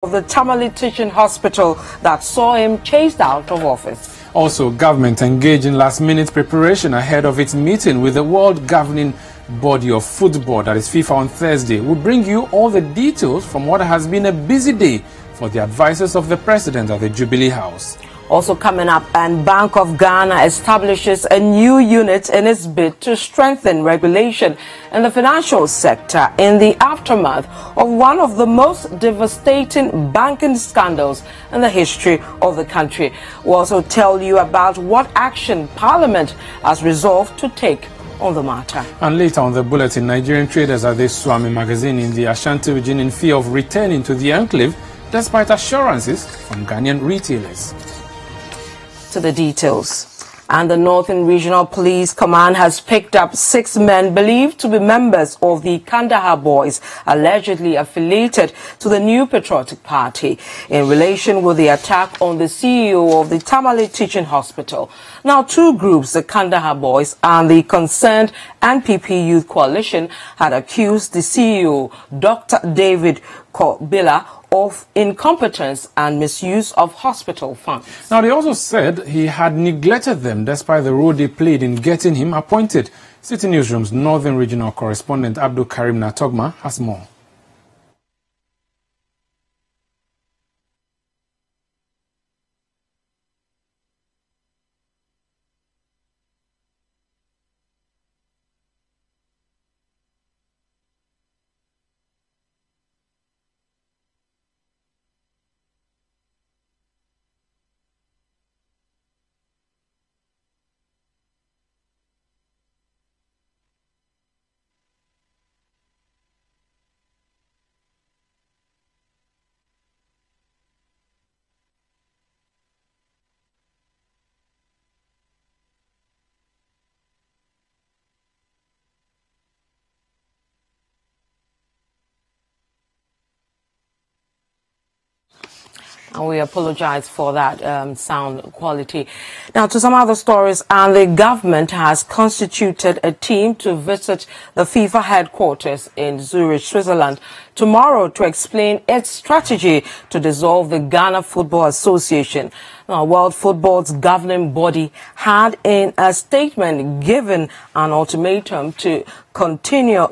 Of the Tamale Teaching Hospital that saw him chased out of office. Also, government engaged in last-minute preparation ahead of its meeting with the world governing body of football, that is FIFA, on Thursday. We'll bring you all the details from what has been a busy day for the advisors of the president at the Jubilee House. Also coming up, and Bank of Ghana establishes a new unit in its bid to strengthen regulation in the financial sector in the aftermath of one of the most devastating banking scandals in the history of the country. We'll also tell you about what action Parliament has resolved to take on the matter. And later on the bulletin, Nigerian traders at the Swami magazine in the Ashanti region in fear of returning to the enclave despite assurances from Ghanaian retailers. To the details. And the Northern Regional Police Command has picked up 6 men believed to be members of the Kandahar Boys, allegedly affiliated to the New Patriotic Party, in relation with the attack on the CEO of the Tamale Teaching Hospital. Now, 2 groups, the Kandahar Boys and the concerned NPP Youth Coalition, had accused the CEO, Dr. David Kobila, of incompetence and misuse of hospital funds. Now, they also said he had neglected them despite the role they played in getting him appointed. City Newsroom's Northern Regional Correspondent Abdul Karim Natogma has more. And we apologize for that sound quality. Now, to some other stories, and the government has constituted a team to visit the FIFA headquarters in Zurich, Switzerland, tomorrow to explain its strategy to dissolve the Ghana Football Association. Now, World Football's governing body had, in a statement, given an ultimatum to discontinue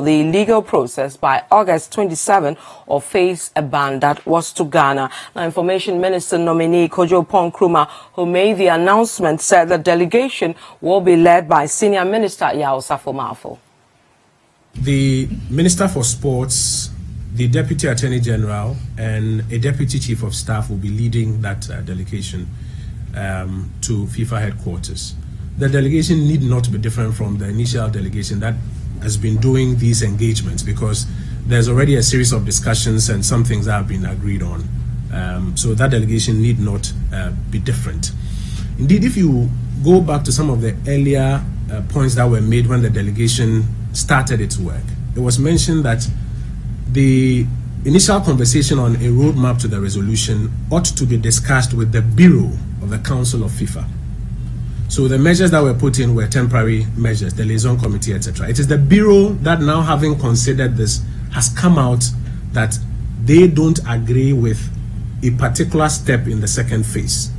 the legal process by August 27 or face a ban that was to Ghana. Now, Information Minister nominee Kojo Pon-Krumah, who made the announcement, said the delegation will be led by Senior Minister Yaw Osafo-Maafo. The Minister for Sports, the Deputy Attorney General, and a Deputy Chief of Staff will be leading that delegation to FIFA headquarters. The delegation need not be different from the initial delegation that has been doing these engagements, because there's already a series of discussions and some things that have been agreed on. So that delegation need not be different. Indeed, if you go back to some of the earlier points that were made when the delegation started its work, it was mentioned that the initial conversation on a roadmap to the resolution ought to be discussed with the Bureau of the Council of FIFA. So the measures that were put in were temporary measures, the liaison committee, etc. It is the Bureau that, now having considered this, has come out that they don't agree with a particular step in the second phase.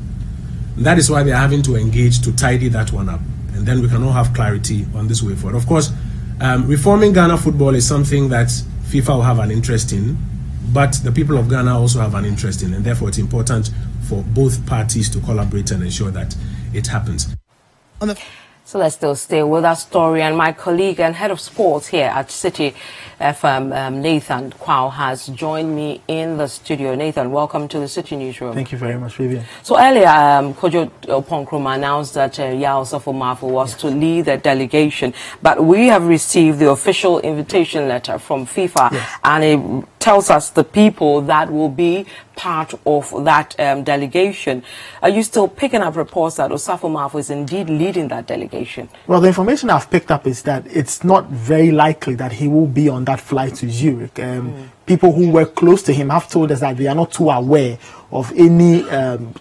And that is why they are having to engage to tidy that one up. And then we can all have clarity on this way forward. Of course, reforming Ghana football is something that FIFA will have an interest in, but the people of Ghana also have an interest in, and therefore it's important for both parties to collaborate and ensure that it happens. So let's still stay with that story, and my colleague and head of sports here at City FM, Nathan Kwao, has joined me in the studio. Nathan, welcome to the City Newsroom. Thank you very much, Vivian. So earlier, Kojo Pon-Krumah announced that Yaw Osafo-Maafo was to lead the delegation, but we have received the official invitation letter from FIFA, and it tells us the people that will be part of that delegation. Are you still picking up reports that Osafo-Maafo is indeed leading that delegation? Well, the information I've picked up is that it's not very likely that he will be on that flight to Zurich. People who were close to him have told us that they are not too aware of any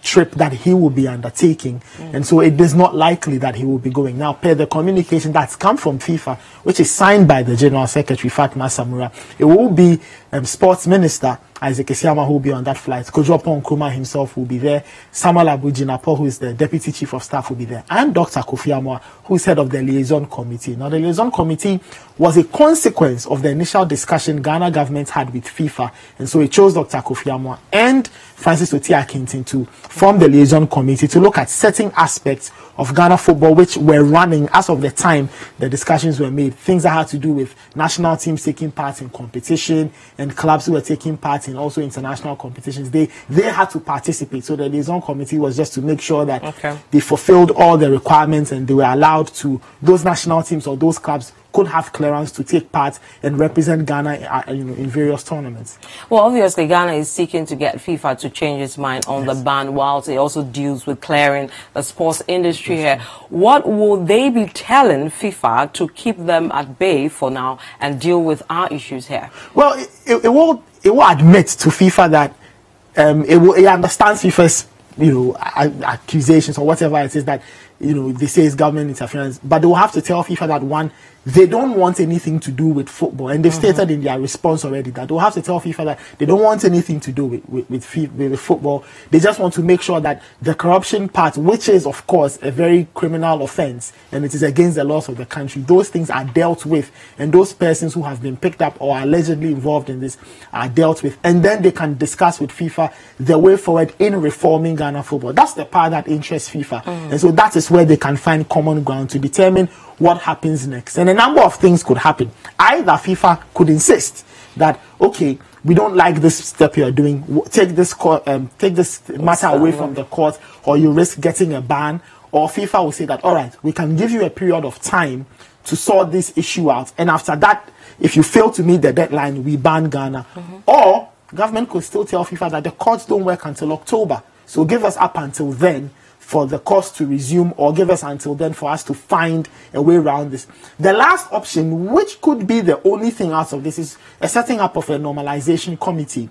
trip that he will be undertaking, and so it is not likely that he will be going. Now, per the communication that's come from FIFA, which is signed by the General Secretary Fatma Samura, it will be Sports Minister Isaac Esiama, who will be on that flight. Kojo Nkrumah himself will be there. Samuel Abu-Jinapor, who is the Deputy Chief of Staff, will be there. And Dr. Kofi Amoah, who is head of the Liaison Committee. Now, the Liaison Committee was a consequence of the initial discussion Ghana government had with FIFA. And so it chose Dr. Kofi Amoah and Francis Otiakintin to form the Liaison Committee to look at certain aspects of Ghana football which were running as of the time the discussions were made. Things that had to do with national teams taking part in competition and clubs who were taking part in also international competitions. They had to participate. So the Liaison Committee was just to make sure that they fulfilled all the requirements and they were allowed to, those national teams or those clubs could have clearance to take part and represent Ghana in various tournaments. Well, obviously, Ghana is seeking to get FIFA to change its mind on the ban, whilst it also deals with clearing the sports industry here. What will they be telling FIFA to keep them at bay for now and deal with our issues here? Well, it will admit to FIFA that it understands FIFA's accusations or whatever it is that they say is government interference, but they will have to tell FIFA that, one, they don't want anything to do with football, and they've stated in their response already that they'll have to tell FIFA that they don't want anything to do with football. They just want to make sure that the corruption part, which is of course a very criminal offense and it is against the laws of the country, those things are dealt with, and those persons who have been picked up or allegedly involved in this are dealt with, and then they can discuss with FIFA the way forward in reforming Ghana football. That's the part that interests FIFA, and so that is where they can find common ground to determine what happens next. And a number of things could happen. Either FIFA could insist that, okay, we don't like this step you're doing, take this matter away from the court, or you risk getting a ban. Or FIFA will say that, all right, we can give you a period of time to sort this issue out, and after that, if you fail to meet the deadline, we ban Ghana. Or government could still tell FIFA that the courts don't work until October, so give us up until then for the course to resume, or give us until then for us to find a way around this. The last option, which could be the only thing out of this, is a setting up of a normalization committee.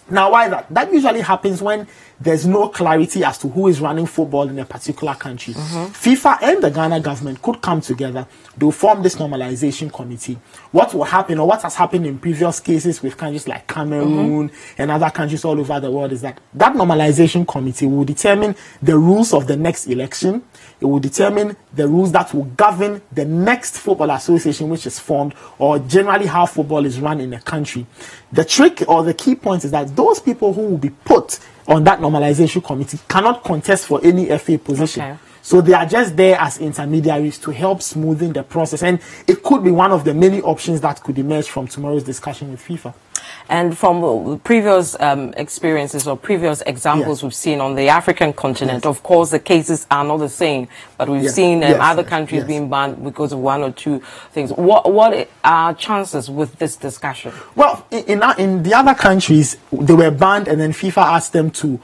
Now, why that? That usually happens when there's no clarity as to who is running football in a particular country. FIFA and the Ghana government could come together. They'll form this normalization committee. What will happen, or what has happened in previous cases with countries like Cameroon and other countries all over the world, is that that normalization committee will determine the rules of the next election. It will determine the rules that will govern the next football association which is formed, or generally how football is run in a country. The trick or the key point is that those people who will be put on that normalization committee cannot contest for any FA position. So they are just there as intermediaries to help smoothing the process, and it could be one of the many options that could emerge from tomorrow's discussion with FIFA. And from previous experiences or previous examples we've seen on the African continent, of course, the cases are not the same, but we've seen other countries being banned because of one or two things. What are chances with this discussion? Well, in the other countries, they were banned, and then FIFA asked them to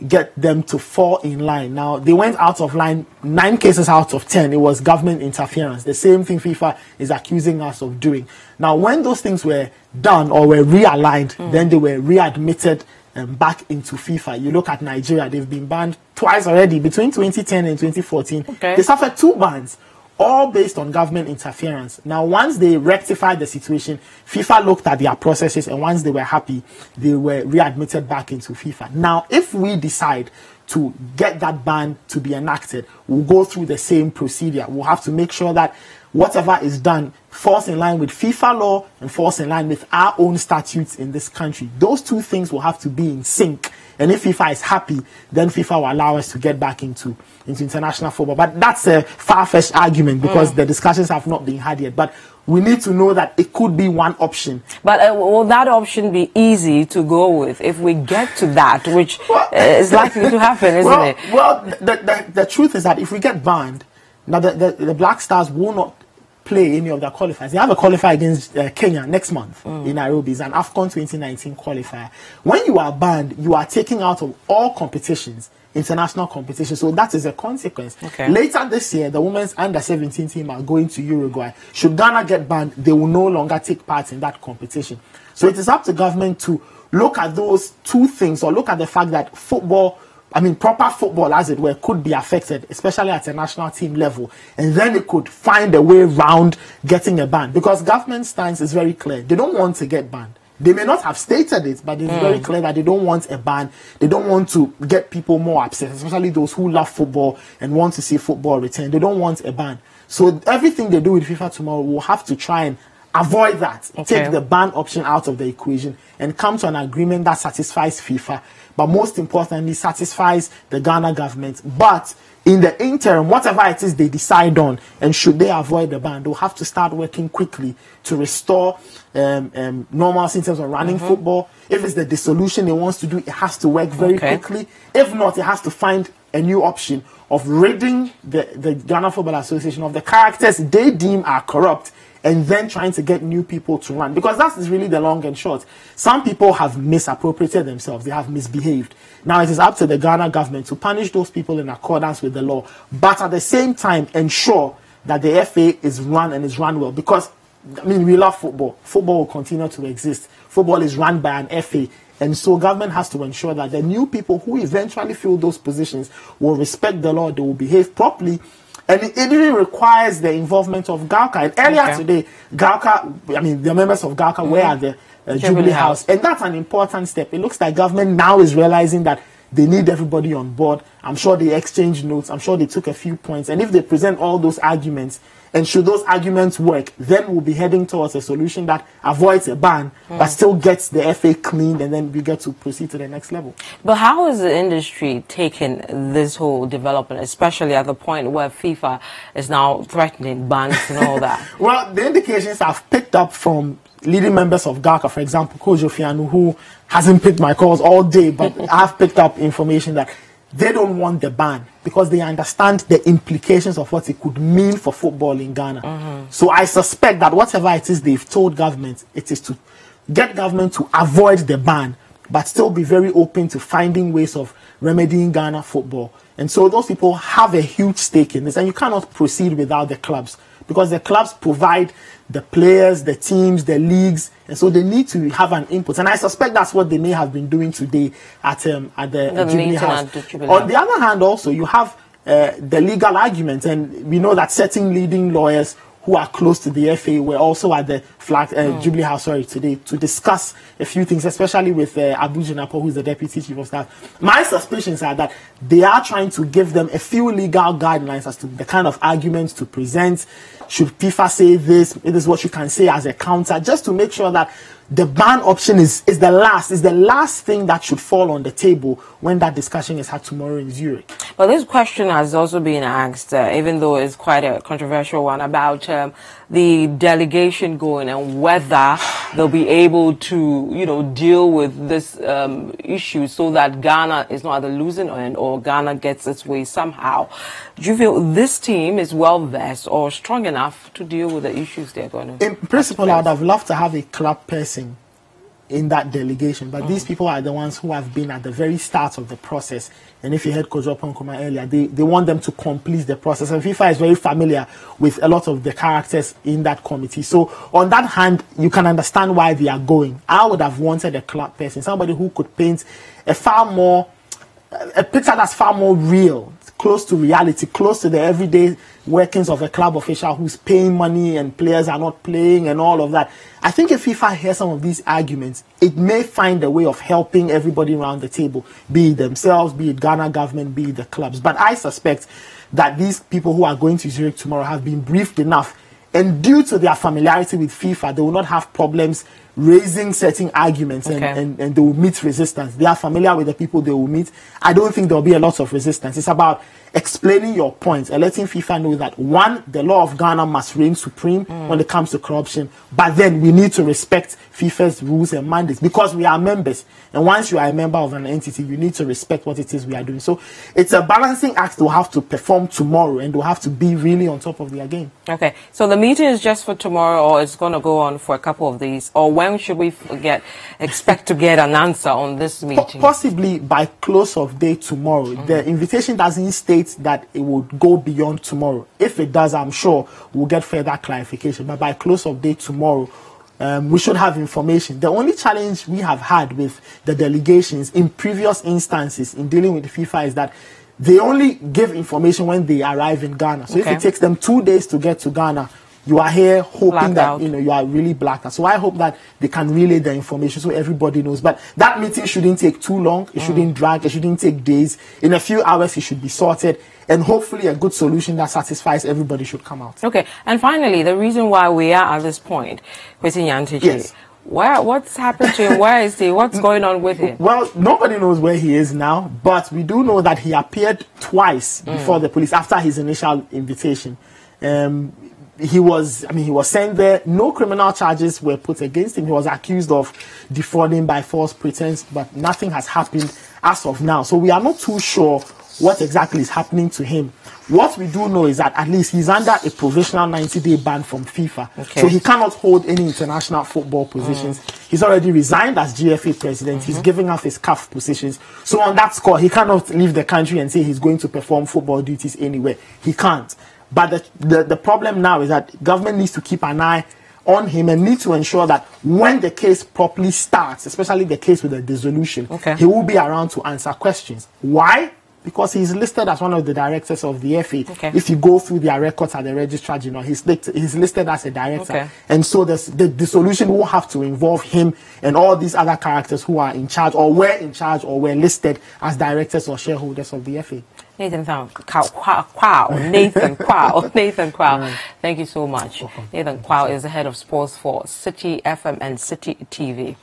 get them to fall in line. Now, they went out of line 9 cases out of 10. It was government interference. The same thing FIFA is accusing us of doing. Now, when those things were done or were realigned, then they were readmitted back into FIFA. You look at Nigeria, they've been banned twice already between 2010 and 2014. They suffered 2 bans, all based on government interference. Now, once they rectified the situation, FIFA looked at their processes, and once they were happy, they were readmitted back into FIFA. Now, if we decide to get that ban to be enacted, we'll go through the same procedure. We'll have to make sure that whatever is done falls in line with FIFA law and falls in line with our own statutes in this country. Those two things will have to be in sync. And if FIFA is happy, then FIFA will allow us to get back into international football. But that's a far-fetched argument because the discussions have not been had yet. But we need to know that it could be one option. But will that option be easy to go with if we get to that, which is likely to happen, isn't it? Well, the truth is that if we get banned, now the Black Stars will not play any of their qualifiers. They have a qualifier against Kenya next month in Nairobi. It's an AFCON 2019 qualifier. When you are banned, you are taken out of all competitions, international competitions. So that is a consequence. Later this year, the women's under-17 team are going to Uruguay. Should Ghana get banned, they will no longer take part in that competition. So it is up to government to look at those two things, or look at the fact that football, proper football, as it were, could be affected, especially at a national team level. And then it could find a way around getting a ban. Because government stance is very clear. They don't want to get banned. They may not have stated it, but it's very clear that they don't want a ban. They don't want to get people more upset, especially those who love football and want to see football return. They don't want a ban. So everything they do with FIFA tomorrow will have to try and avoid that. Okay. Take the ban option out of the equation and come to an agreement that satisfies FIFA, but most importantly, satisfies the Ghana government. But in the interim, whatever it is they decide on, and should they avoid the ban, they'll have to start working quickly to restore normalcy in terms of running football. If it's the dissolution it wants to do, it has to work very quickly. If not, it has to find a new option of ridding the Ghana Football Association of the characters they deem are corrupt, and then trying to get new people to run. Because that is really the long and short. Some people have misappropriated themselves. They have misbehaved. Now it is up to the Ghana government to punish those people in accordance with the law, but at the same time ensure that the FA is run and is run well. Because, I mean, we love football. Football will continue to exist. Football is run by an FA. And so government has to ensure that the new people who eventually fill those positions will respect the law, they will behave properly. And it even requires the involvement of GALCA. And earlier today, GALCA, I mean, the members of GALCA were at the Jubilee House. And that's an important step. It looks like government now is realizing that they need everybody on board. I'm sure they exchanged notes. I'm sure they took a few points. And if they present all those arguments, and should those arguments work, then we'll be heading towards a solution that avoids a ban, but still gets the FA cleaned, and then we get to proceed to the next level. But how is the industry taking this whole development, especially at the point where FIFA is now threatening bans and all that? Well, the indications I've picked up from leading members of GALCA, for example, Kojo Fianu, who hasn't picked my calls all day, but I've picked up information that they don't want the ban because they understand the implications of what it could mean for football in Ghana. So I suspect that whatever it is they've told government, it is to get government to avoid the ban, but still be very open to finding ways of remedying Ghana football. And so those people have a huge stake in this, and you cannot proceed without the clubs, because the clubs provide the players, the teams, the leagues, and so they need to have an input. And I suspect that's what they may have been doing today at the Jubilee House. On the other hand, also, you have the legal argument, and we know that certain leading lawyers who are close to the FA were also at the Jubilee House today to discuss a few things, especially with Abu Jinapo, who's the Deputy Chief of Staff. My suspicions are that they are trying to give them a few legal guidelines as to the kind of arguments to present. Should FIFA say this? It is what you can say as a counter, just to make sure that the ban option is the last thing that should fall on the table when that discussion is had tomorrow in Zurich. But this question has also been asked, even though it's quite a controversial one, about the delegation going and whether they'll be able to, you know, deal with this issue so that Ghana is not at the losing end or Ghana gets its way somehow. Do you feel this team is well versed or strong enough to deal with the issues they're going to? In principle, I would have loved to have a club person in that delegation, but these people are the ones who have been at the very start of the process. And if you heard Kojo Pankoma earlier, they want them to complete the process, and FIFA is very familiar with a lot of the characters in that committee. So on that hand, you can understand why they are going. I would have wanted a club person, somebody who could paint a picture that's far more real, close to reality, close to the everyday workings of a club official who's paying money and players are not playing and all of that. I think if FIFA hears some of these arguments, it may find a way of helping everybody around the table, be it themselves, be it Ghana government, be it the clubs. But I suspect that these people who are going to Zurich tomorrow have been briefed enough, and due to their familiarity with FIFA, they will not have problems raising certain arguments, and they will meet resistance. They are familiar with the people they will meet. I don't think there will be a lot of resistance. It's about explaining your points and letting FIFA know that, one, the law of Ghana must reign supreme when it comes to corruption, but then we need to respect FIFA's rules and mandates because we are members. And once you are a member of an entity, you need to respect what it is we are doing. So it's a balancing act they'll have to perform tomorrow, and they'll have to be really on top of their game. Okay, so the meeting is just for tomorrow, or it's going to go on for a couple of days, or when should we expect to get an answer on this meeting? Possibly by close of day tomorrow. The invitation doesn't state that it would go beyond tomorrow. If it does, I'm sure we'll get further clarification. But by close of day tomorrow, we should have information. The only challenge we have had with the delegations in previous instances in dealing with the FIFA is that they only give information when they arrive in Ghana. So if it takes them 2 days to get to Ghana, you are here hoping Blacked that out. you are really blacked out. So I hope that they can relay the information so everybody knows. But that meeting shouldn't take too long. It shouldn't drag. It shouldn't take days. In a few hours, it should be sorted. And hopefully a good solution that satisfies everybody should come out. Okay. And finally, the reason why we are at this point, Kwesi Nyantakyi, Yes. what's happened to him? Where is he? What's going on with him? Well, nobody knows where he is now, but we do know that he appeared twice before the police after his initial invitation. He was sent there. No criminal charges were put against him. He was accused of defrauding by false pretense, but nothing has happened as of now. So we are not too sure what exactly is happening to him. What we do know is that at least he's under a provisional 90-day ban from FIFA. Okay. So he cannot hold any international football positions. He's already resigned as GFA president. He's giving up his CAF positions. So on that score, he cannot leave the country and say he's going to perform football duties anywhere. He can't. But the problem now is that government needs to keep an eye on him and need to ensure that when the case properly starts, especially the case with the dissolution, he will be around to answer questions. Why? Because he's listed as one of the directors of the FA. Okay. If you go through their records at the registrar general, he's listed as a director. Okay. And so the dissolution will have to involve him and all these other characters who are in charge or were in charge or were listed as directors or shareholders of the FA. Nathan Kwao. Thank you so much. Nathan Kwao is the head of sports for City FM and City TV.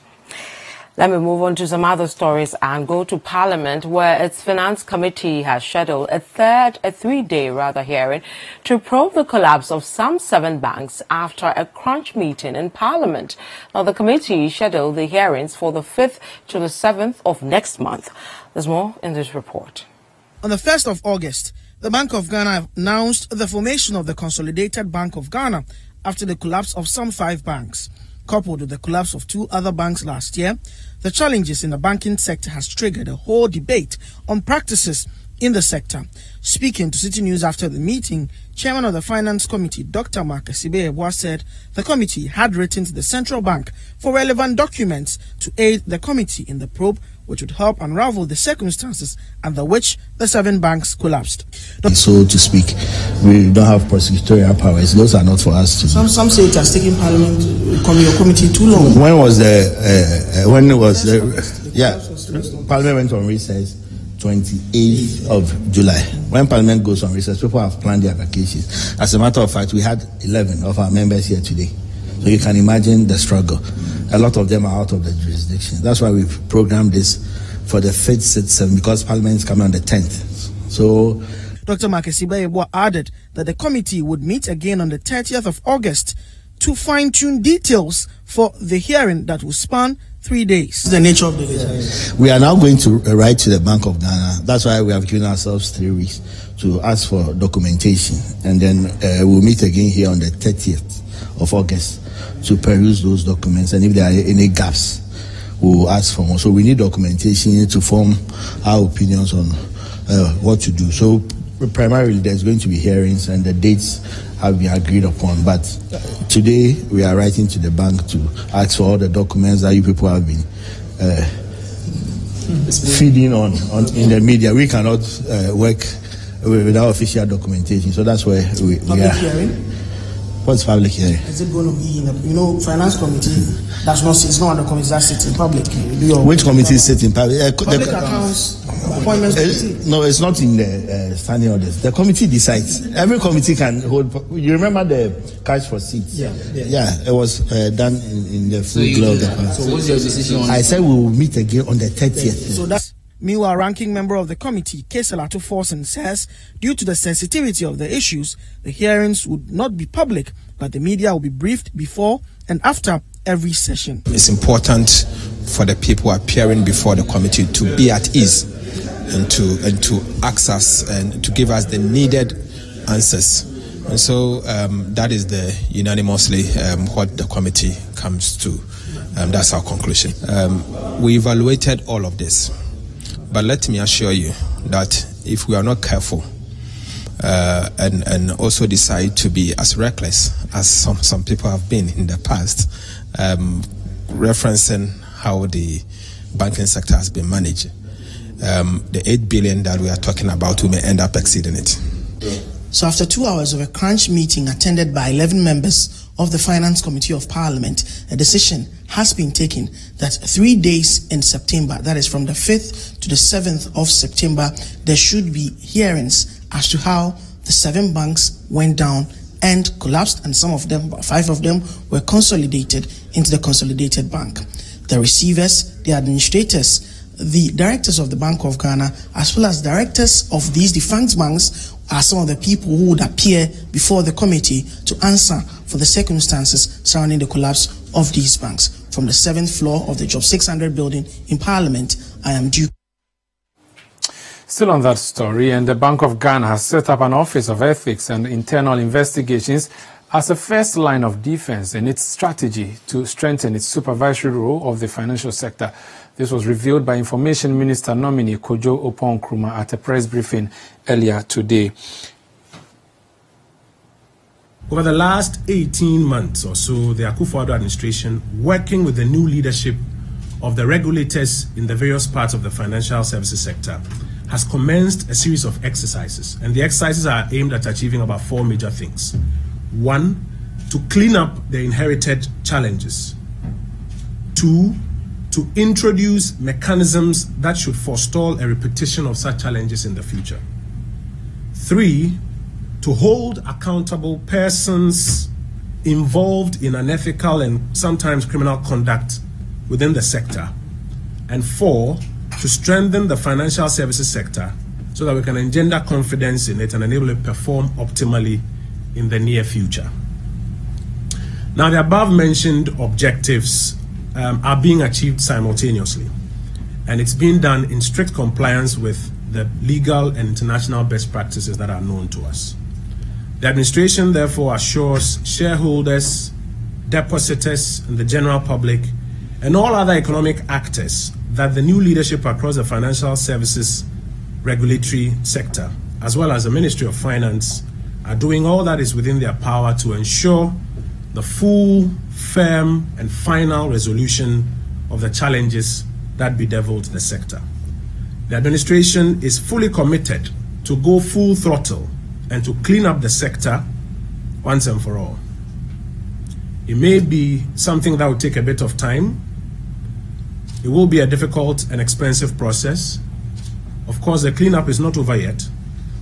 Let me move on to some other stories and go to Parliament, where its Finance Committee has scheduled a three-day hearing to probe the collapse of some 7 banks after a crunch meeting in Parliament. Now, the committee scheduled the hearings for the 5th to the 7th of next month. There's more in this report. On the 1st of August, the Bank of Ghana announced the formation of the Consolidated Bank of Ghana after the collapse of some 5 banks. Coupled with the collapse of 2 other banks last year, the challenges in the banking sector has triggered a whole debate on practices in the sector. Speaking to City News after the meeting, Chairman of the Finance Committee, Dr. Mark Asibe-Yeboah, said the committee had written to the Central Bank for relevant documents to aid the committee in the probe, which would help unravel the circumstances under which the 7 banks collapsed. So to speak, we don't have prosecutorial powers. Those are not for us to do. Some say it has taken Parliament, your committee too long. When was Parliament went on recess 28th of July. When Parliament goes on recess, people have planned their vacations. As a matter of fact, we had 11 of our members here today. So you can imagine the struggle. A lot of them are out of the jurisdiction. That's why we've programmed this for the 5th, 6th, 7th, because Parliament is coming on the 10th. So Dr. Mark Asibe-Yeboah added that the committee would meet again on the 30th of August to fine-tune details for the hearing that will span 3 days. The nature of the hearing. We are now going to write to the Bank of Ghana. That's why we have given ourselves 3 weeks to ask for documentation. And then we'll meet again here on the 30th of August to peruse those documents. And if there are any gaps, we'll ask for more. So we need documentation to form our opinions on what to do. So primarily there's going to be hearings and the dates have been agreed upon. But today we are writing to the bank to ask for all the documents that you people have been feeding on in the media. We cannot work without official documentation. So that's where we are. Hearing? What's public hearing? Is it going to be in the Finance Committee? It's not under committee that sits in public. Which committee sits in public? Public accounts appointments committee. No, it's not in the standing orders. The committee decides. Every committee can hold. You remember the cash for seats? Yeah, it was done in the full glow of the party. So what's your decision on? I said we will meet again on the 30th. So that's. Meanwhile, ranking member of the committee, Keselato Forsen, says due to the sensitivity of the issues, the hearings would not be public, but the media will be briefed before and after every session. It's important for the people appearing before the committee to be at ease and to access and to give us the needed answers. And so that is the unanimously what the committee comes to. That's our conclusion. We evaluated all of this. But let me assure you that if we are not careful and also decide to be as reckless as some people have been in the past, referencing how the banking sector has been managed, the 8 billion that we are talking about, we may end up exceeding it. So after 2 hours of a crunch meeting attended by 11 members of the Finance Committee of Parliament, a decision has been taken that 3 days in September, that is from the 5th to the 7th of September, there should be hearings as to how the 7 banks went down and collapsed, and some of them, 5 of them, were consolidated into the consolidated bank. The receivers, the administrators, the directors of the Bank of Ghana, as well as directors of these defunct banks, are some of the people who would appear before the committee to answer for the circumstances surrounding the collapse of these banks. From the 7th floor of the Job 600 building in Parliament, I am Duke. Still on that story, and the Bank of Ghana has set up an Office of Ethics and Internal Investigations as a first line of defense in its strategy to strengthen its supervisory role of the financial sector. This was revealed by Information Minister nominee Kojo Oppong Nkrumah at a press briefing earlier today. Over the last 18 months or so, the Akufo-Addo administration, working with the new leadership of the regulators in the various parts of the financial services sector, has commenced a series of exercises. And the exercises are aimed at achieving about 4 major things. 1, to clean up the inherited challenges. 2, to introduce mechanisms that should forestall a repetition of such challenges in the future. 3, to hold accountable persons involved in unethical and sometimes criminal conduct within the sector. And 4, to strengthen the financial services sector so that we can engender confidence in it and enable it to perform optimally in the near future. Now, the above mentioned objectives are being achieved simultaneously, and it's being done in strict compliance with the legal and international best practices that are known to us. The administration therefore assures shareholders, depositors, and the general public, and all other economic actors that the new leadership across the financial services regulatory sector, as well as the Ministry of Finance, are doing all that is within their power to ensure the full, firm, and final resolution of the challenges that bedeviled the sector. The administration is fully committed to go full throttle and to clean up the sector once and for all. It may be something that will take a bit of time. It will be a difficult and expensive process. Of course, the cleanup is not over yet,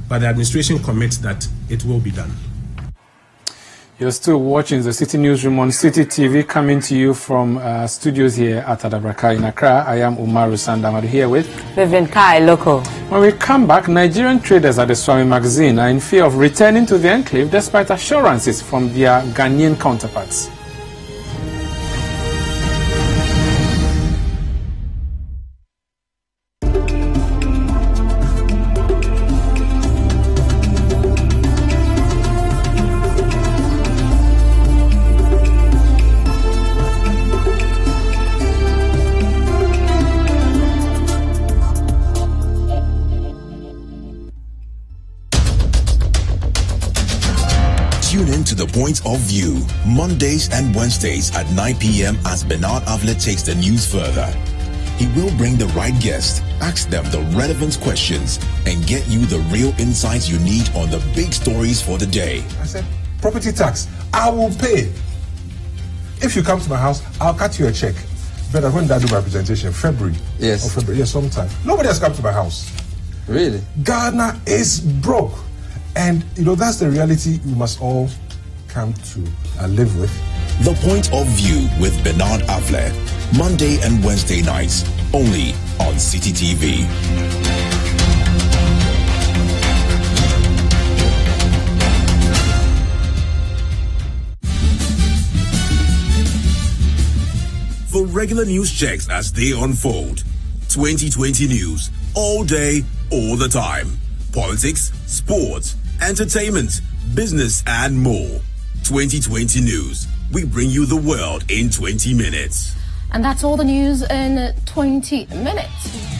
but the administration commits that it will be done. You're still watching the City Newsroom on City TV, coming to you from studios here at Adabraka in Accra. I am Umaru Sandamadu here with Vivian Kai, local. When we come back, Nigerian traders at the Swami magazine are in fear of returning to the enclave despite assurances from their Ghanaian counterparts. Point of View, Mondays and Wednesdays at 9 p.m. as Bernard Avlet takes the news further. He will bring the right guest, ask them the relevant questions, and get you the real insights you need on the big stories for the day. I said, property tax, I will pay. If you come to my house, I'll cut you a check. But when did I do my presentation? February? Yes. Or February, yes, sometime. Nobody has come to my house. Really? Ghana is broke. And, that's the reality we must all come to live with. The Point of View with Bernard Avlet, Monday and Wednesday nights, only on City TV. For regular news checks as they unfold, 2020 news, all day, all the time. Politics, sports, entertainment, business, and more. 2020 news. We bring you the world in 20 minutes. And that's all the news in 20 minutes.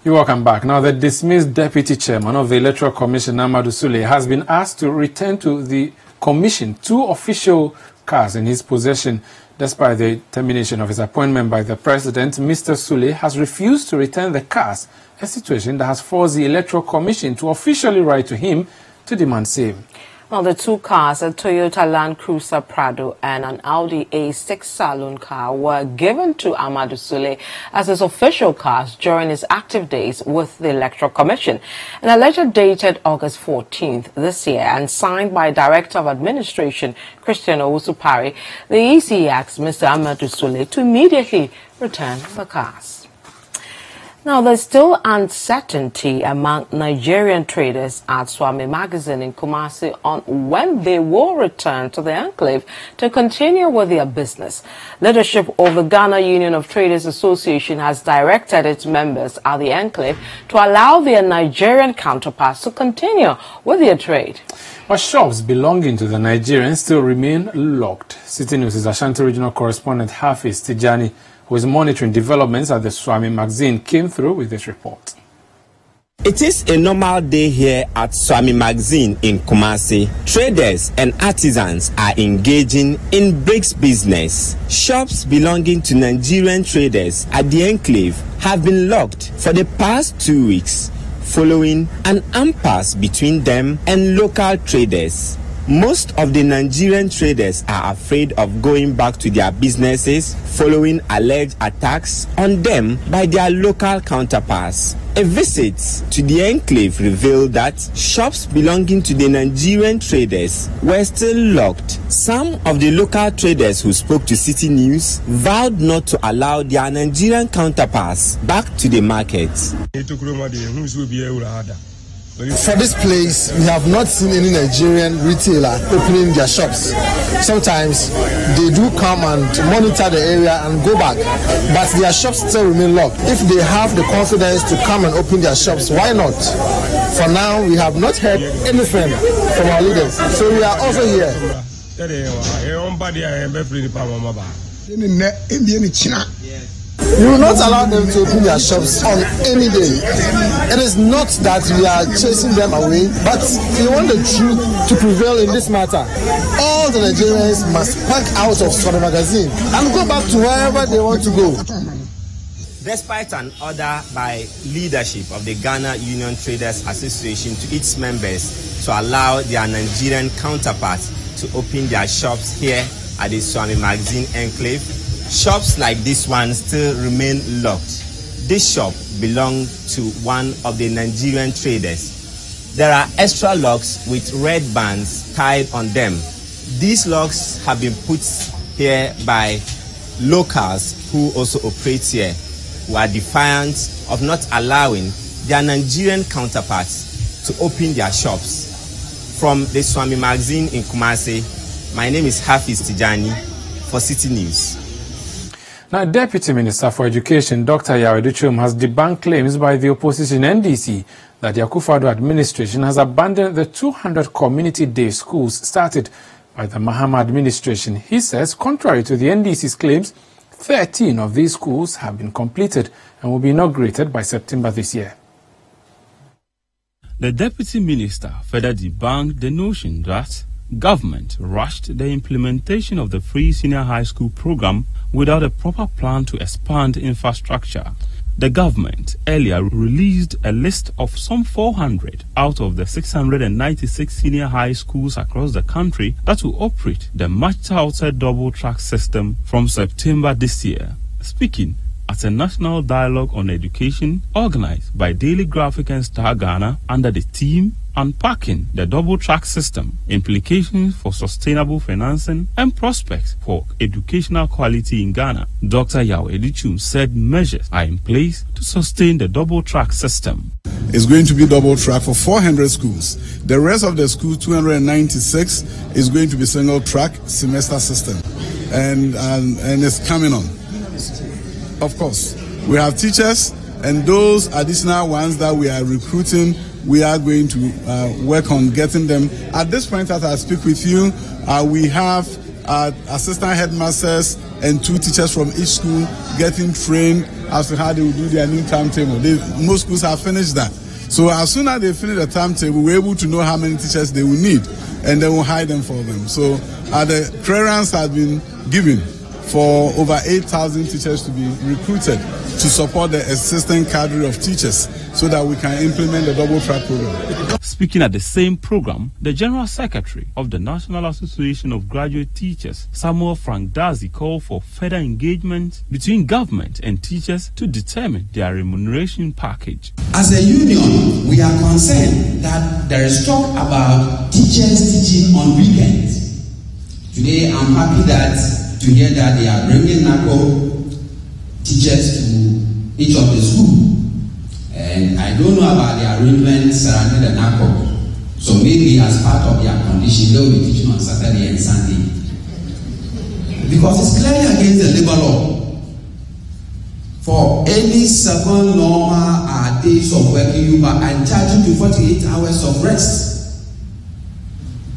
You're welcome back. Now, the dismissed Deputy Chairman of the Electoral Commission, Amadou Sule, has been asked to return to the Commission 2 official cars in his possession. Despite the termination of his appointment by the President, Mr. Sule has refused to return the cars, a situation that has forced the Electoral Commission to officially write to him to demand same. Well, the 2 cars, a Toyota Land Cruiser Prado and an Audi A6 saloon car, were given to Amadou Sule as his official cars during his active days with the Electoral Commission. In a letter dated August 14th this year and signed by Director of Administration Christian Owusu-Parry, the EC asked Mr. Amadou Sule to immediately return the cars. Now, there's still uncertainty among Nigerian traders at Swami Magazine in Kumasi on when they will return to the enclave to continue with their business. Leadership of the Ghana Union of Traders Association has directed its members at the enclave to allow their Nigerian counterparts to continue with their trade. But shops belonging to the Nigerians still remain locked. City News' Ashanti Regional Correspondent Hafiz Tijani, who is monitoring developments at the Swami Magazine, came through with this report. It is a normal day here at Swami Magazine in Kumasi. Traders and artisans are engaging in bricks business. Shops belonging to Nigerian traders at the enclave have been locked for the past 2 weeks, following an impasse between them and local traders. Most of the Nigerian traders are afraid of going back to their businesses following alleged attacks on them by their local counterparts. A visit to the enclave revealed that shops belonging to the Nigerian traders were still locked. Some of the local traders who spoke to City News vowed not to allow their Nigerian counterparts back to the market. For this place, we have not seen any Nigerian retailer opening their shops. Sometimes they do come and monitor the area and go back, but their shops still remain locked. If they have the confidence to come and open their shops, why not? For now, we have not heard anything from our leaders, so we are also here. We will not allow them to open their shops on any day. It is not that we are chasing them away, but we want the truth to prevail in this matter. All the Nigerians must pack out of Swami Magazine and go back to wherever they want to go. Despite an order by leadership of the Ghana Union Traders Association to its members to allow their Nigerian counterparts to open their shops here at the Swami Magazine enclave, shops like this one still remain locked. This shop belonged to one of the Nigerian traders. There are extra locks with red bands tied on them. These locks have been put here by locals who also operate here, who are defiant of not allowing their Nigerian counterparts to open their shops. From the Swami Magazine in Kumasi, my name is Hafiz Tijani for City News. Now, Deputy Minister for Education, Dr. Yaw Edutwum, has debunked claims by the opposition NDC that the Akufo-Addo administration has abandoned the 200 community day schools started by the Mahama administration. He says, contrary to the NDC's claims, 13 of these schools have been completed and will be inaugurated by September this year. The Deputy Minister further debunked the notion that government rushed the implementation of the free senior high school program without a proper plan to expand infrastructure. The government earlier released a list of some 400 out of the 696 senior high schools across the country that will operate the much-touted double-track system from September this year. Speaking at a national dialogue on education organized by Daily Graphic and Star Ghana under the theme Unpacking the Double-Track System, Implications for Sustainable Financing and Prospects for Educational Quality in Ghana, Dr. Yaw Edutwum said measures are in place to sustain the double-track system. It's going to be double-track for 400 schools. The rest of the schools, 296, is going to be single-track semester system. And it's coming on. Of course, we have teachers, and those additional ones that we are recruiting, we are going to work on getting them. At this point, as I speak with you, we have assistant headmasters and 2 teachers from each school getting trained as to how they will do their new timetable. Most schools have finished that. So as soon as they finish the timetable, we're able to know how many teachers they will need, and then we'll hire them for them. So the clearance has been given for over 8,000 teachers to be recruited to support the existing cadre of teachers so that we can implement the double track program. Speaking at the same program, the General Secretary of the National Association of Graduate Teachers, Samuel Frank Dazi, called for further engagement between government and teachers to determine their remuneration package. As a union, we are concerned that there is talk about teachers teaching on weekends. Today, I'm happy to hear that they are bringing NACO teachers to each of the schools. And I don't know about the arrangements surrounding the NACO. So maybe as part of their condition, they will be teaching on Saturday and Sunday. Because it's clearly against the labor law. For any 7 normal days of working, you are entitled to 48 hours of rest.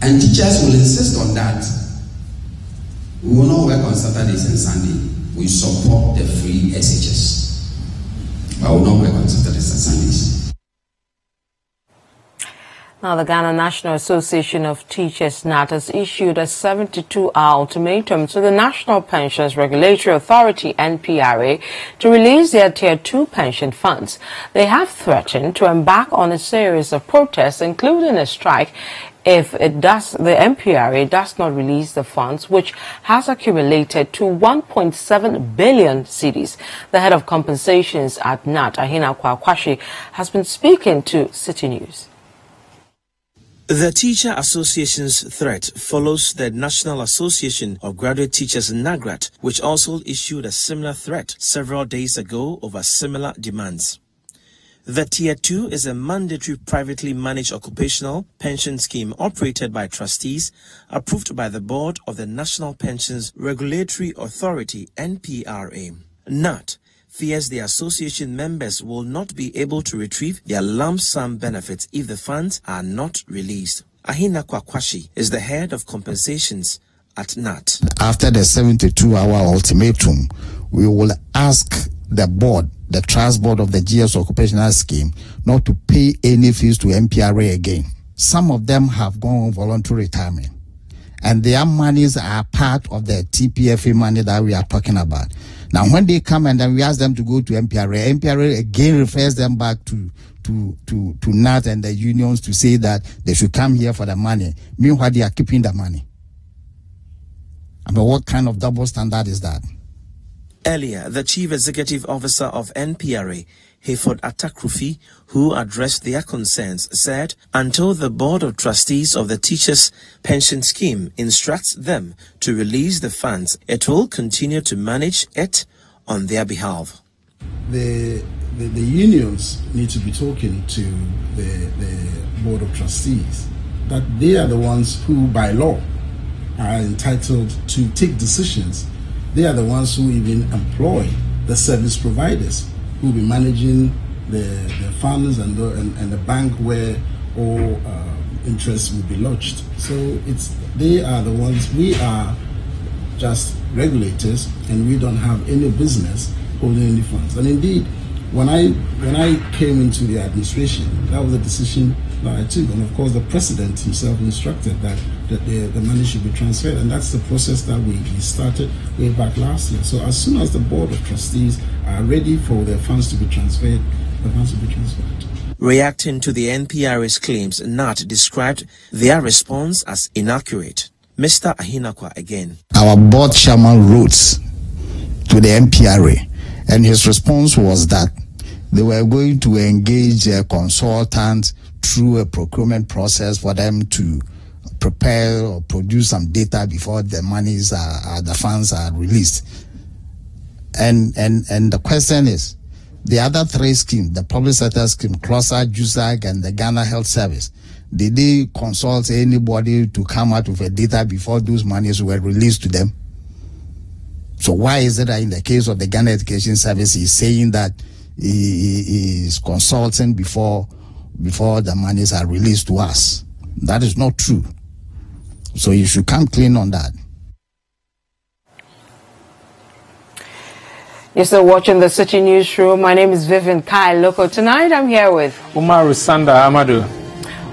And teachers will insist on that. We will not work on Saturdays and Sunday. We support the free SHS. I will not work on Saturdays and Sundays. Now, the Ghana National Association of Teachers, NAT, has issued a 72-hour ultimatum to the National Pensions Regulatory Authority, NPRA, to release their Tier 2 pension funds. They have threatened to embark on a series of protests, including a strike, if the NPRA does not release the funds, which has accumulated to 1.7 billion cedis. The head of compensations at NAT, Ahinakwa Akwashi, has been speaking to City News. The Teacher Association's threat follows the National Association of Graduate Teachers, NAGRAT, which also issued a similar threat several days ago over similar demands. The Tier 2 is a mandatory privately managed occupational pension scheme operated by trustees approved by the board of the National Pensions Regulatory Authority, NPRA. NAT fears the association members will not be able to retrieve their lump sum benefits if the funds are not released. Ahinakwa Akwashi is the head of compensations at NAT. After the 72-hour ultimatum, we will ask the board, the trust board of the GS Occupational Scheme, not to pay any fees to NPRA again. Some of them have gone on voluntary retirement, and their monies are part of the TPFA money that we are talking about. Now, when they come and then we ask them to go to NPRA, NPRA again refers them back to NAT and the unions to say that they should come here for the money. Meanwhile, they are keeping the money. I mean, what kind of double standard is that? Earlier, the Chief Executive Officer of NPRA, Hayford Atakrufi, who addressed their concerns, said until the Board of Trustees of the Teachers' Pension Scheme instructs them to release the funds, it will continue to manage it on their behalf. The unions need to be talking to the Board of Trustees that they are the ones who, by law, are entitled to take decisions. They are the ones who even employ the service providers who will be managing the funds and the bank where all interests will be lodged. So they are the ones. We are just regulators, and we don't have any business holding any funds. And indeed, when I came into the administration, that was a decision that I took, and of course the president himself instructed that the money should be transferred, and that's the process that we started way back last year. So as soon as the Board of Trustees are ready for their funds to be transferred, the funds will be transferred. Reacting to the NPRA's claims, NAT described their response as inaccurate. Mr. Ahinakwa again. Our board chairman wrote to the NPRA, and his response was that they were going to engage a consultant through a procurement process for them to prepare or produce some data before the monies the funds are released. And the question is, the other 3 schemes, the public sector scheme, CLOSA, JUSAG, and the Ghana Health Service, did they consult anybody to come out with a data before those monies were released to them? So why is it that in the case of the Ghana Education Service, he's saying that he is consulting before the monies are released to us? That is not true. So you should come clean on that. You're still watching the City Newsroom. My name is Vivian Kai Loco. Tonight I'm here with Umaru Sanda Amadu.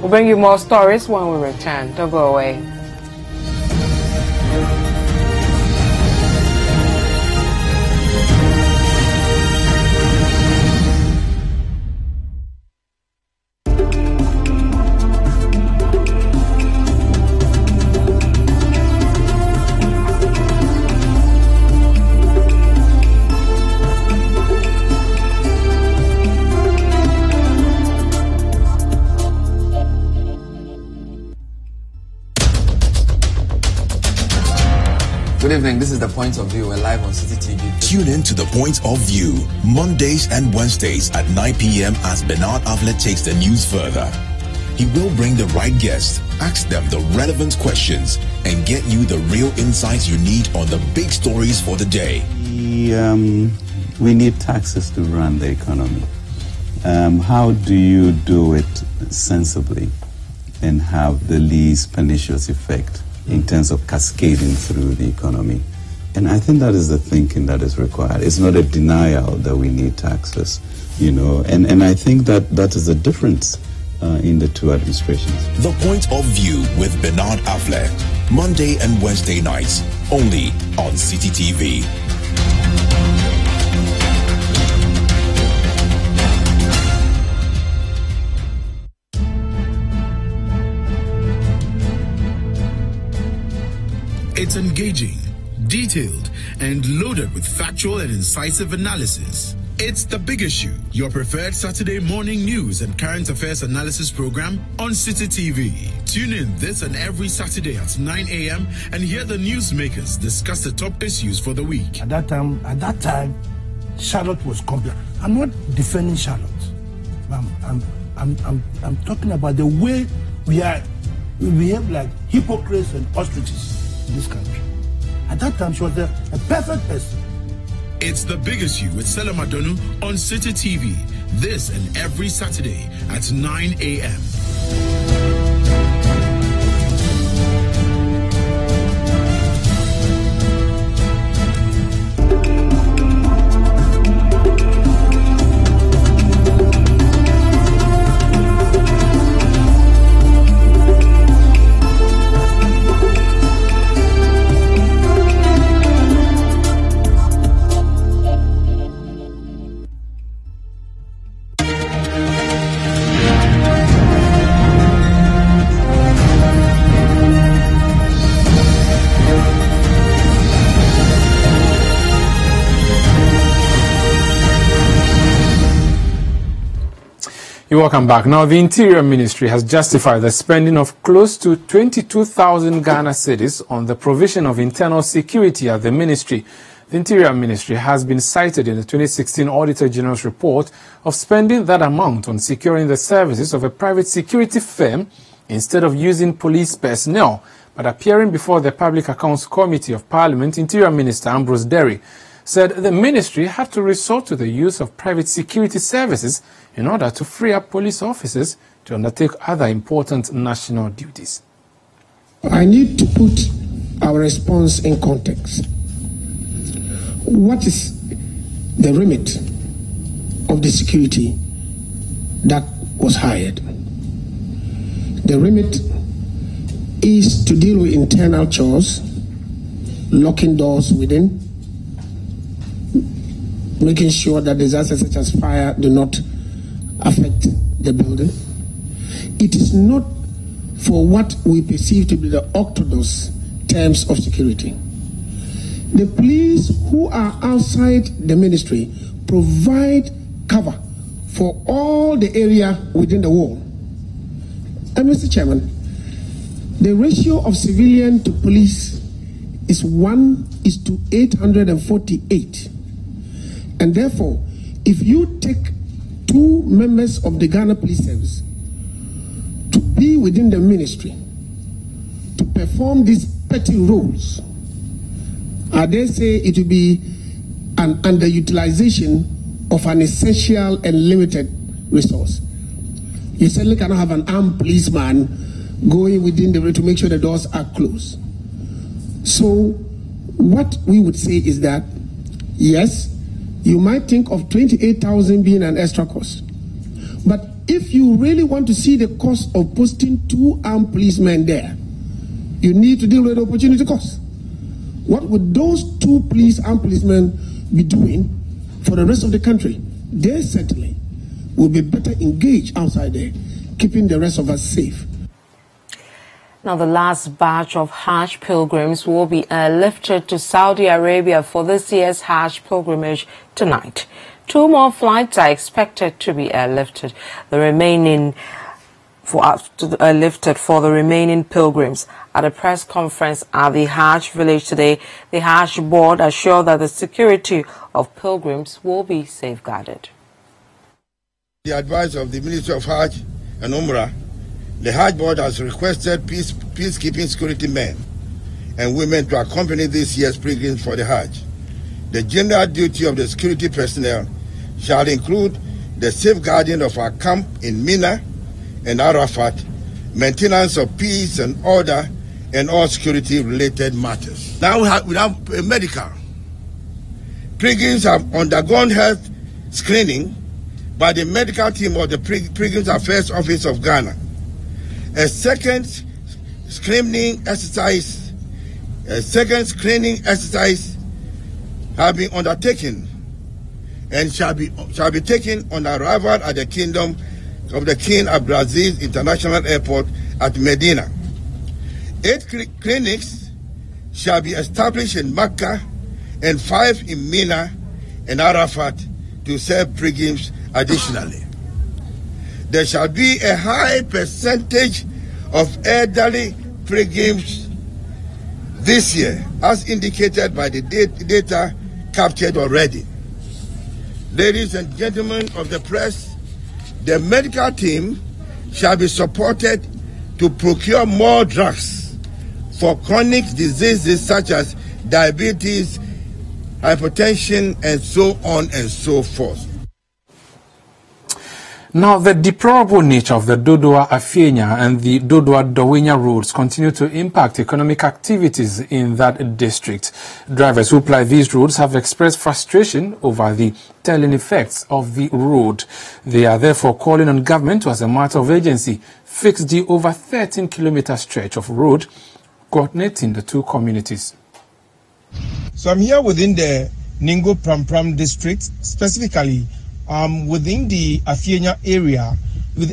We'll bring you more stories when we return. Don't go away. Good evening, this is The Point of View. We're live on City TV. Tune in to The Point of View, Mondays and Wednesdays at 9 p.m. as Bernard Avlet takes the news further. He will bring the right guests, ask them the relevant questions, and get you the real insights you need on the big stories for the day. We need taxes to run the economy. How do you do it sensibly and have the least pernicious effect in terms of cascading through the economy? And I think that is the thinking that is required. It's not a denial that we need taxes, you know, and I think that is the difference in the two administrations. The Point of View with Bernard Avlet, Monday and Wednesday nights, only on City TV. It's engaging, detailed, and loaded with factual and incisive analysis. It's The Big Issue, your preferred Saturday morning news and current affairs analysis program on City TV. Tune in this and every Saturday at 9 a.m. and hear the newsmakers discuss the top issues for the week. At that time, Charlotte was complex. I'm not defending Charlotte. I'm talking about the way we behave like hypocrites and ostriches in this country. At that time, she was a perfect person. It's The Big Issue with Sela Madonu on City TV. This and every Saturday at 9 a.m. Welcome back. Now, the Interior Ministry has justified the spending of close to 22,000 Ghana cedis on the provision of internal security at the ministry. The Interior Ministry has been cited in the 2016 Auditor General's report of spending that amount on securing the services of a private security firm instead of using police personnel. But appearing before the Public Accounts Committee of Parliament, Interior Minister Ambrose Derry said the ministry had to resort to the use of private security services in order to free up police officers to undertake other important national duties. I need to put our response in context. What is the remit of the security that was hired? The remit is to deal with internal chores, locking doors within, making sure that disasters such as fire do not affect the building. It is not for what we perceive to be the orthodox terms of security. The police who are outside the ministry provide cover for all the area within the wall. And Mr. Chairman, the ratio of civilian to police is 1:848. And therefore, if you take 2 members of the Ghana Police Service to be within the ministry to perform these petty roles, I dare say it will be an underutilization of an essential and limited resource. You certainly cannot have an armed policeman going within the to make sure the doors are closed. So what we would say is that, yes, you might think of 28,000 being an extra cost. But if you really want to see the cost of posting 2 armed policemen there, you need to deal with the opportunity cost. What would those 2 armed policemen be doing for the rest of the country? They certainly will be better engaged outside there, keeping the rest of us safe. Now, the last batch of Hajj pilgrims will be airlifted to Saudi Arabia for this year's Hajj pilgrimage tonight. 2 more flights are expected to be airlifted. The remaining for the remaining pilgrims. At a press conference at the Hajj village today, the Hajj board assured that the security of pilgrims will be safeguarded. The advice of the Ministry of Hajj and Umrah, the Hajj board has requested peacekeeping security men and women to accompany this year's pilgrims for the Hajj. The general duty of the security personnel shall include the safeguarding of our camp in Mina and Arafat, maintenance of peace and order, and all security-related matters. Now we have medical. Pilgrims have undergone health screening by the medical team of the Pilgrims Affairs Office of Ghana. A second screening exercise have been undertaken and shall be taken on arrival at the Kingdom of the King Abdulaziz International Airport at Medina. 8 clinics shall be established in Mecca and 5 in Mina and Arafat to serve pilgrims additionally. There shall be a high percentage of elderly pilgrims this year, as indicated by the data captured already. Ladies and gentlemen of the press, the medical team shall be supported to procure more drugs for chronic diseases such as diabetes, hypertension, and so on and so forth. Now, the deplorable nature of the Dodowa-Afienya and the Dodowa-Dawenya roads continue to impact economic activities in that district. Drivers who ply these roads have expressed frustration over the telling effects of the road. They are therefore calling on government to, as a matter of urgency, fix the over 13-kilometer stretch of road coordinating the 2 communities. So I'm here within the Ningo Pram district, specifically within the Afienya area.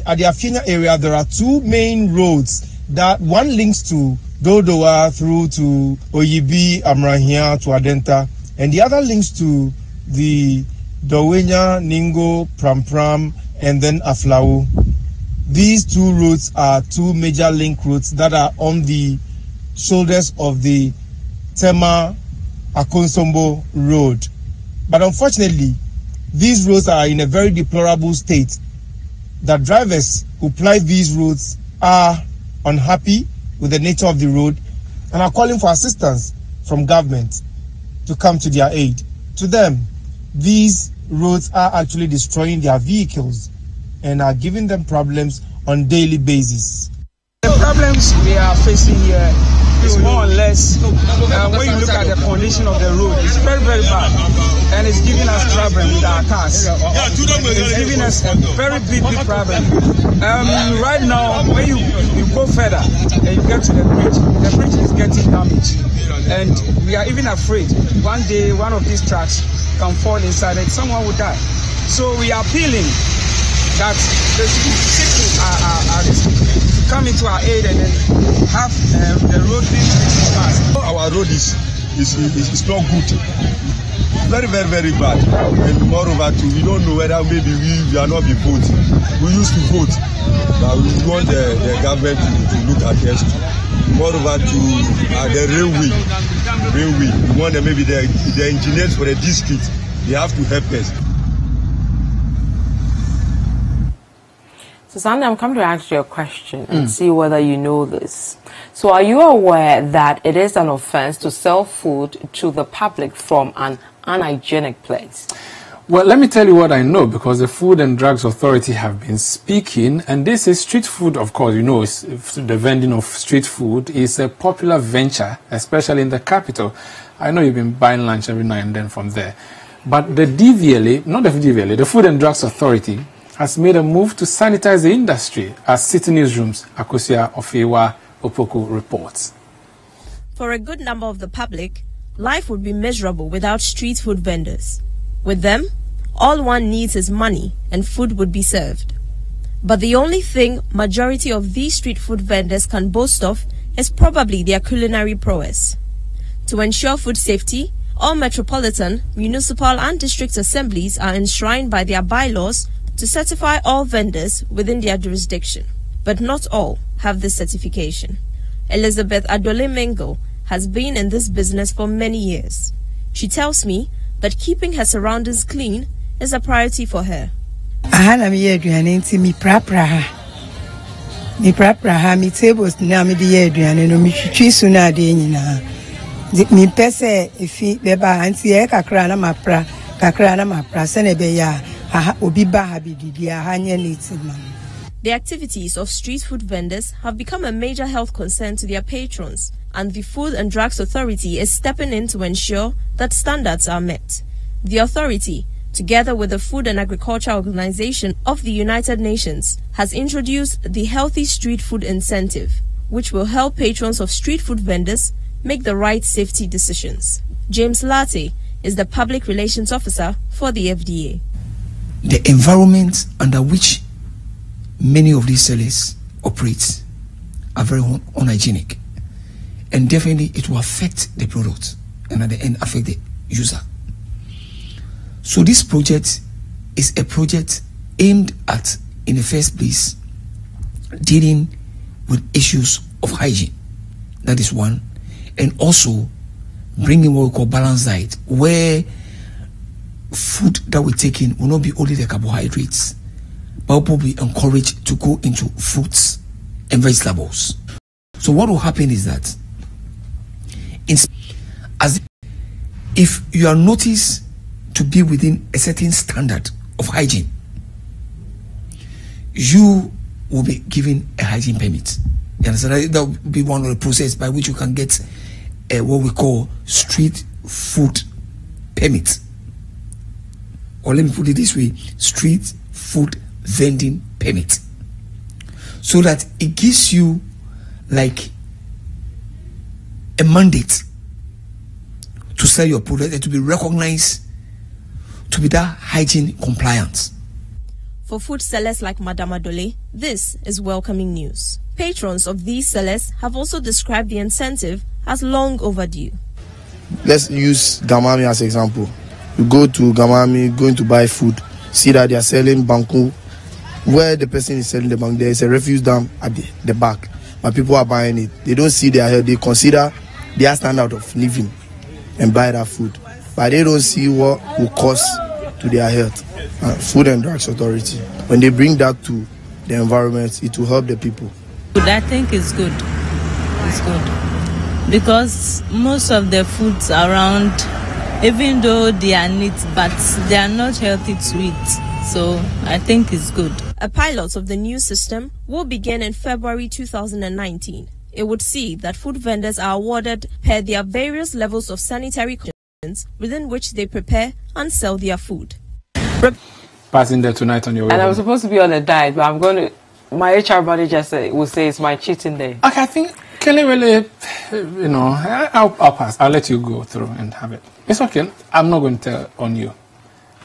At the Afienya area, there are 2 main roads. That one links to Dodowa through to Oyibi, Amrahia to Adenta, and the other links to the Dawenya, Ningo, Pram, and then Aflao. These 2 roads are 2 major link roads that are on the shoulders of the Tema Akonsombo road. But unfortunately, these roads are in a very deplorable state. The drivers who ply these roads are unhappy with the nature of the road and are calling for assistance from government to come to their aid. To them, these roads are actually destroying their vehicles and are giving them problems on a daily basis. The problems we are facing here is more or less, when you look at the condition of the road, it's very, very bad. And it's giving us problem with our cars. It's giving us a very big problem. Right now, when you go further and you get to the bridge is getting damaged. And we are even afraid one day one of these trucks can fall inside and someone will die. So we are appealing that the citizens are come into our aid and then have the road being fixed fast. Our road is not good. Very, very, very bad. And moreover, too, we don't know whether maybe we are not be voting. We used to vote, but we want the government to look at us. Moreover, to the railway. We want maybe the engineers for the district. They have to help us. Susanna, I'm coming to ask you a question and see whether you know this. So are you aware that it is an offense to sell food to the public from an unhygienic place? Well, let me tell you what I know, because the Food and Drugs Authority have been speaking, and this is street food, of course. You know, the vending of street food is a popular venture, especially in the capital. I know you've been buying lunch every now and then from there. But the DVLA, not the DVLA, the Food and Drugs Authority, has made a move to sanitize the industry, as City Newsroom's Akosia Ofewa Opoku reports. For a good number of the public, life would be miserable without street food vendors. With them, all one needs is money and food would be served. But the only thing majority of these street food vendors can boast of is probably their culinary prowess. To ensure food safety, all metropolitan, municipal and district assemblies are enshrined by their bylaws to certify all vendors within their jurisdiction. But not all have this certification. Elizabeth Adole Mengo has been in this business for many years. She tells me that keeping her surroundings clean is a priority for her. Mi prapraha mi tables na mi di aduane no mi twitwi so na de nyina mi pese efi beba anti e kakra na mapra se na be ya obi ba ha bi didi ha nye native man. The activities of street food vendors have become a major health concern to their patrons, and the Food and Drugs Authority is stepping in to ensure that standards are met. The authority, together with the Food and Agriculture Organization of the United Nations, has introduced the Healthy Street Food Incentive, which will help patrons of street food vendors make the right safety decisions. James Latte is the Public Relations Officer for the FDA. The environment under which many of these sellers operate are very unhygienic, and definitely it will affect the product and at the end affect the user. So this project is a project aimed at, in the first place, dealing with issues of hygiene. That is one. And also bringing what we call balanced diet, where food that we take in will not be only the carbohydrates, but will be encouraged to go into fruits and vegetables. So what will happen is that if you are noticed to be within a certain standard of hygiene, you will be given a hygiene permit. You understand? That will be one of the processes by which you can get what we call street food permit. Or let me put it this way, street food vending permit. So that it gives you like a mandate to sell your product and to be recognized to be that hygiene compliant. For food sellers like Madame Adole, this is welcoming news. Patrons of these sellers have also described the incentive as long overdue. Let's use Gamami as an example. You go to Gamami, going to buy food, see that they are selling banku. Where the person is selling the banku, there is a refuse dam at the back. But people are buying it. They don't see their health. They consider their standard of living and buy that food. But they don't see what will cost to their health. Food and Drugs Authority, when they bring that to the environment, it will help the people. I think it's good. It's good. Because most of the foods around, even though they are neat, but they are not healthy to eat. So I think it's good. A pilot of the new system will begin in February 2019. It would see that food vendors are awarded per their various levels of sanitary conditions within which they prepare and sell their food. Passing there tonight on your way. And I was supposed to be on a diet, but I'm going to. My HR manager will say it's my cheating day. Okay, I think Kelly really, you know, I'll pass. I'll let you go through and have it. It's okay. I'm not going to tell on you.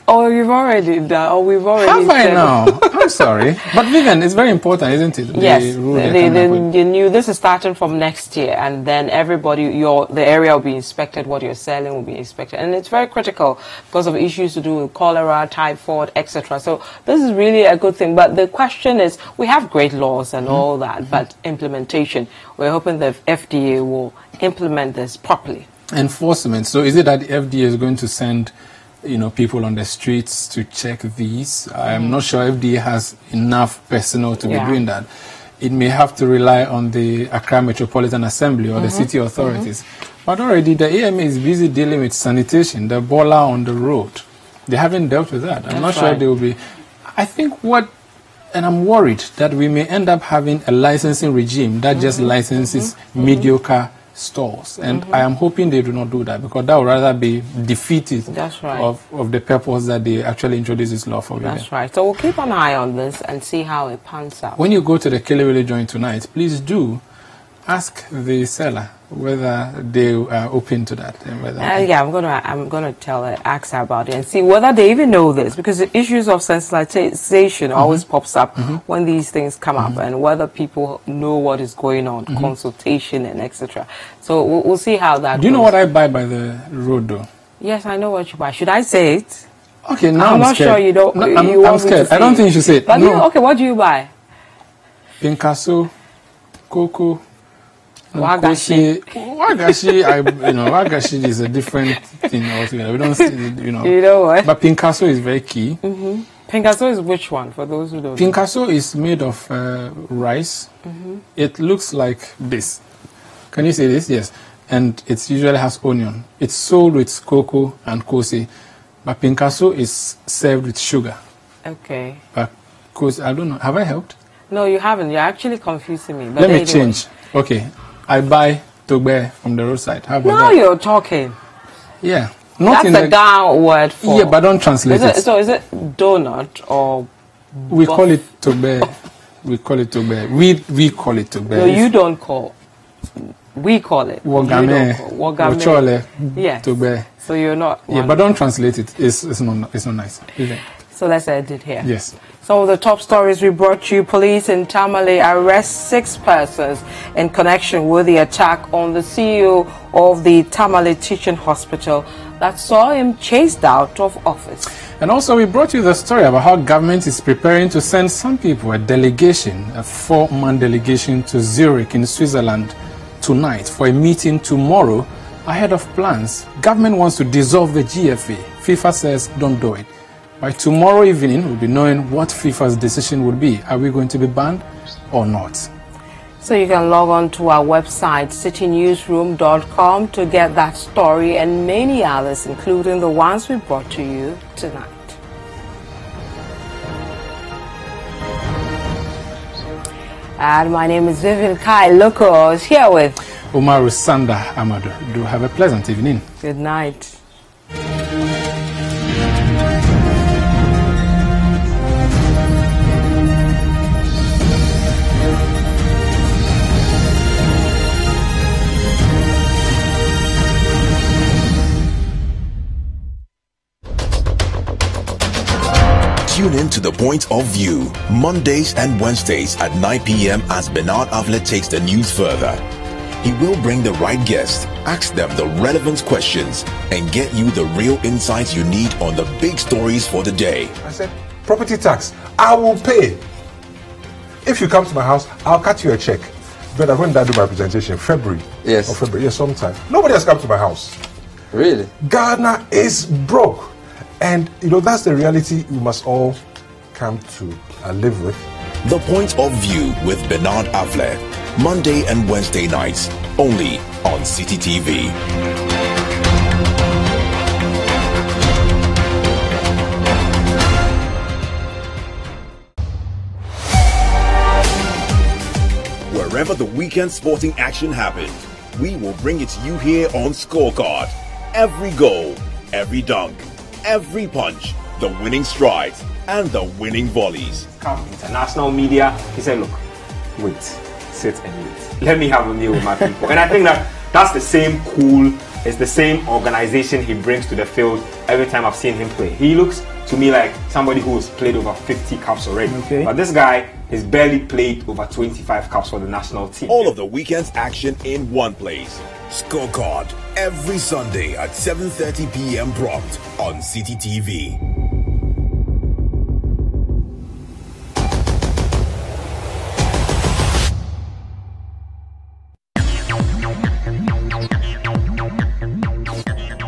Oh, you've already done. Oh, we've already. Have I now? I'm sorry, but Vivian, it's very important, isn't it? Yes, the new. This is starting from next year, and then everybody, the area will be inspected. What you're selling will be inspected, and it's very critical because of issues to do with cholera, typhoid, etc. So this is really a good thing. But the question is, we have great laws and all that, but implementation. We're hoping the FDA will implement this properly. Enforcement. So is it that the FDA is going to send, you know, people on the streets to check these? I'm not sure FDA has enough personnel to be doing that. It may have to rely on the Accra Metropolitan Assembly or the city authorities. But already the AMA is busy dealing with sanitation, the bola on the road. They haven't dealt with that. I'm not sure they will be. I think and I'm worried that we may end up having a licensing regime that just licenses mediocre stores. And I am hoping they do not do that, because that would rather be defeated That's right. of the purpose that they actually introduced this law for women. That's right. So we'll keep an eye on this and see how it pans out. When you go to the Kelewele joint tonight, please do ask the seller whether they are open to that. And whether Yeah, I'm gonna ask her about it and see whether they even know this, because the issues of sensitization always pops up when these things come up, and whether people know what is going on, consultation and etc. So we'll see how that. Do you know what I buy by the road though? Yes, I know what you buy. Should I say it? Okay, now I'm not scared. sure you don't. No, you I'm want me to scared. I say don't it. think you should say it. But No. okay, what do you buy? Pinkaso, cocoa. Wagashi. Wagashi is a different thing altogether. We don't see, You know what? But Pinkaso is very key. Pinkaso is which one, for those who don't know? Pinkaso is made of rice. It looks like this. Can you see this? Yes. And it usually has onion. It's sold with cocoa and kose. But Pinkaso is served with sugar. Okay. But kose, I don't know. Have I helped? No, you haven't. You're actually confusing me. But Let me anyway. change. Okay. I buy togbe from the roadside. How about Now that? you're talking. Yeah. Not That's in the Ga word for. Yeah, but don't translate it. So is it donut or? We call it togbe. We call it togbe. We call it togbe. No, you don't call. We call it. Wagame. Wagame. Ochole. Yes. Togbe. So you're not. Yeah, but don't translate it. It's not nice. Okay. So let's end it here. Yes. Some of the top stories we brought you. Police in Tamale arrest 6 persons in connection with the attack on the CEO of the Tamale Teaching Hospital that saw him chased out of office. And also we brought you the story about how government is preparing to send some people, a delegation, a 4-man delegation to Zurich in Switzerland tonight for a meeting tomorrow ahead of plans. Government wants to dissolve the GFA. FIFA says don't do it. By tomorrow evening, we'll be knowing what FIFA's decision will be. Are we going to be banned or not? So you can log on to our website, citynewsroom.com, to get that story and many others, including the ones we brought to you tonight. And my name is Vivian Kai Loco. I was here with Umaru Sanda Amadou. Do have a pleasant evening. Good night. Tune in to The Point of View, Mondays and Wednesdays at 9 p.m. as Bernard Avlet takes the news further. He will bring the right guests, ask them the relevant questions, and get you the real insights you need on the big stories for the day. I said, property tax, I will pay. If you come to my house, I'll cut you a check. But when did I do my presentation? February. Yes. Or February, yes, sometime. Nobody has come to my house. Really? Ghana is broke. And, that's the reality we must all come to live with. The Point of View with Bernard Avlet, Monday and Wednesday nights, only on City TV. Wherever the weekend sporting action happens, we will bring it to you here on Scorecard. Every goal, every dunk, every punch, the winning strides, and the winning volleys. Come international media, he said, look, wait, sit and wait. Let me have a meal with my people. And I think that's the same cool, it's the same organization he brings to the field every time I've seen him play. He looks to me like somebody who's played over 50 caps already. Okay. But this guy has barely played over 25 caps for the national team. All of the weekend's action in one place. Scorecard, every Sunday at 7:30 p.m. prompt on City TV.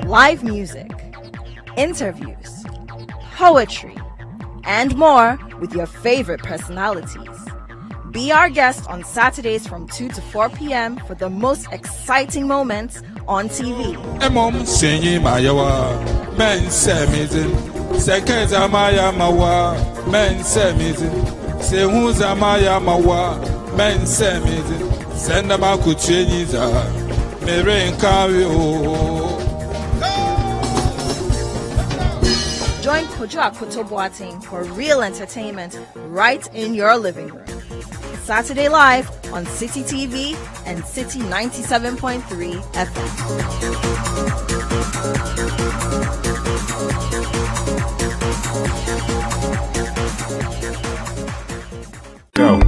Live music, interviews, poetry, and more with your favorite personalities. Be our guest on Saturdays from 2 to 4 p.m. for the most exciting moments on TV. Join Kojo Akoto Boateng for real entertainment right in your living room. Saturday Live on City TV and City 97.3 FM. Go.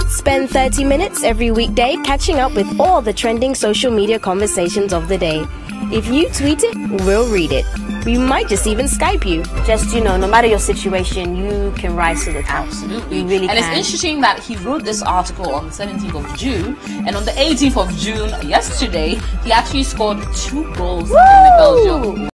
Spend 30 minutes every weekday catching up with all the trending social media conversations of the day. If you tweet it, we'll read it. We might just even Skype you. Just, no matter your situation, you can rise to the top. Absolutely. You really and can. It's interesting that he wrote this article on the 17th of June, and on the 18th of June, yesterday, he actually scored 2 goals in the Belgium